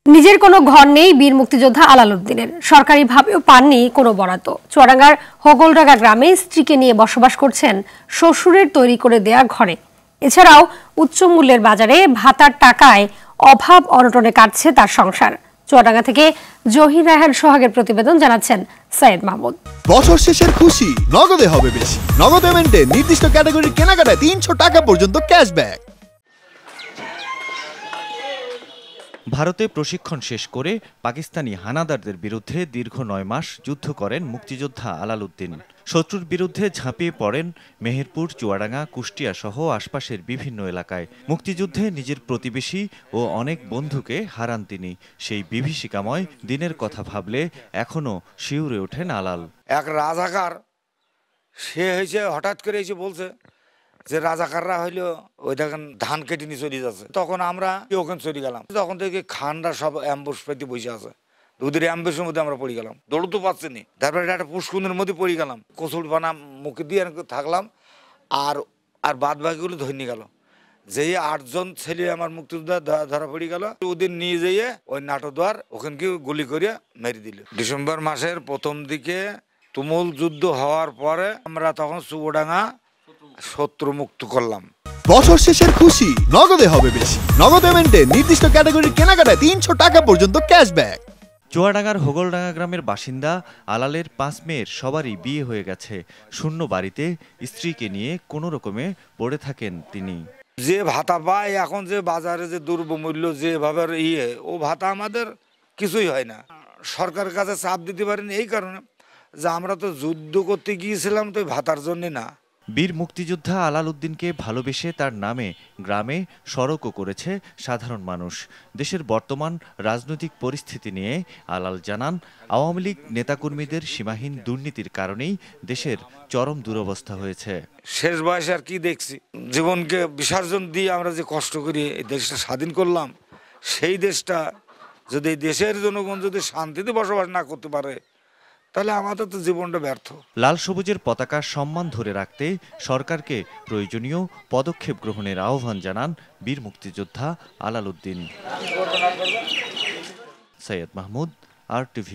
নিজের কোনো ঘর নেই বীর মুক্তিযোদ্ধা আলাল উদ্দিনের। সরকারিভাবেও পাননি কোনো বরাদ্দ। চুয়াডাঙ্গার হোগলডাঙ্গা গ্রামে স্ত্রীকে নিয়ে বসবাস করছেন শ্বশুরের তৈরি করে দেয়া ঘরে। এছাড়াও উচ্চ মূল্যের বাজারে ভাতার টাকায় অভাব অনটনে কাটছে তার সংসার। চুয়াডাঙ্গা থেকে জহির রায়হান সোহাগের প্রতিবেদন, জানাচ্ছেন সৈয়দ মাহমুদ। বছর শেষের খুশি নগদে হবে বেশি। নগদ পেমেন্টে নির্দিষ্ট ক্যাটাগরির কেনাকাটায় ৩০০ টাকা পর্যন্ত ক্যাশব্যাক। ভারতে প্রশিক্ষণ শেষ করে পাকিস্তানি হানাদারদের বিরুদ্ধে দীর্ঘ ৯ মাস যুদ্ধ করেন মুক্তিযোদ্ধা আলাল উদ্দিন। শত্রুর বিরুদ্ধে ঝাঁপিয়ে পড়েন মেহেরপুর, চুয়াডাঙ্গা, কুষ্টিয়া সহ আশপাশের বিভিন্ন এলাকায়। মুক্তিযুদ্ধে নিজের প্রতিবেশী ও অনেক বন্ধুকে হারান তিনি। সেই বিভীষিকাময় দিনের কথা ভাবলে এখনো শিউরে ওঠেন আলাল। এক রাজাকার সে হয়েছে, হঠাৎ করে এসে বলছে যে রাজাকাররা হইলো ওই দেখেন ধান কেটে নিয়ে চলে যাচ্ছে। তখন আমরা ওখানে চলে গেলাম। তখন থেকে খানরা সব অ্যাম্বুশ পেতে বসে আছে। ওদের অ্যাম্বুশের মধ্যে আমরা পড়ে গেলাম, দৌড়তে পারছি নি। তারপরে একটা পুষ্কুনের মধ্যে পড়ে গেলাম, কচুর পানা মুখে দিয়ে থাকলাম। আর আর বাদ বাকিগুলো ধরে নিয়ে গেল। যেই ৮ জন ছেলে আমার মুক্তিযোদ্ধা ধরা পড়ে গেল। ওদের নিয়ে যেয়ে ওই নাটোদ্বার ওখানকে গুলি করে মেরে দিল। ডিসেম্বর মাসের প্রথম দিকে তুমুল যুদ্ধ হওয়ার পরে আমরা তখন চুয়াডাঙ্গা শত্রু মুক্ত করলাম। বছর শেষের খুশি নগদে হবে বেশি। নগদ পেমেন্টে নির্দিষ্ট ক্যাটাগরির কেনাকাটায় ৩০০ টাকা পর্যন্ত ক্যাশব্যাক। চুয়াডাঙ্গার হোগলডাঙ্গা গ্রামের বাসিন্দা আলালের ৫ মেয়ের সবারই বিয়ে হয়ে গেছে। শূন্য বাড়িতে স্ত্রীকে নিয়ে কোনো রকমে পড়ে থাকেন তিনি। যে ভাতা পায় এখন, যে বাজারে যে দ্রব্যমূল্য যেভাবে ও ভাতা আমাদের কিছুই হয় না। সরকারের কাছে চাপ দিতে পারেনি এই কারণে যে আমরা তো যুদ্ধ করতে গিয়েছিলাম, তো ভাতার জন্য না। বীর মুক্তিযোদ্ধা আলাল উদ্দিনকে ভালোবেসে তার নামে গ্রামে সড়কও করেছে সাধারণ মানুষ। দেশের বর্তমান রাজনৈতিক পরিস্থিতি নিয়ে আলাল জানান, আওয়ামী লীগ নেতাকর্মীদের সীমাহীন দুর্নীতির কারণেই দেশের চরম দুরবস্থা হয়েছে। শেষ বয়সে আর কি দেখছি, জীবনকে বিসর্জন দিয়ে আমরা যে কষ্ট করি এই দেশটা স্বাধীন করলাম, সেই দেশটা যদি দেশের জনগণ যদি শান্তিতে বসবাস না করতে পারে, তাহলে আমাদের তো জীবনটা ব্যর্থ। লাল সবুজের পতাকার সম্মান ধরে রাখতে সরকারকে প্রয়োজনীয় পদক্ষেপ গ্রহণের আহ্বান জানান বীর মুক্তিযোদ্ধা আলাল উদ্দিন। সৈয়দ মাহমুদ, RTV।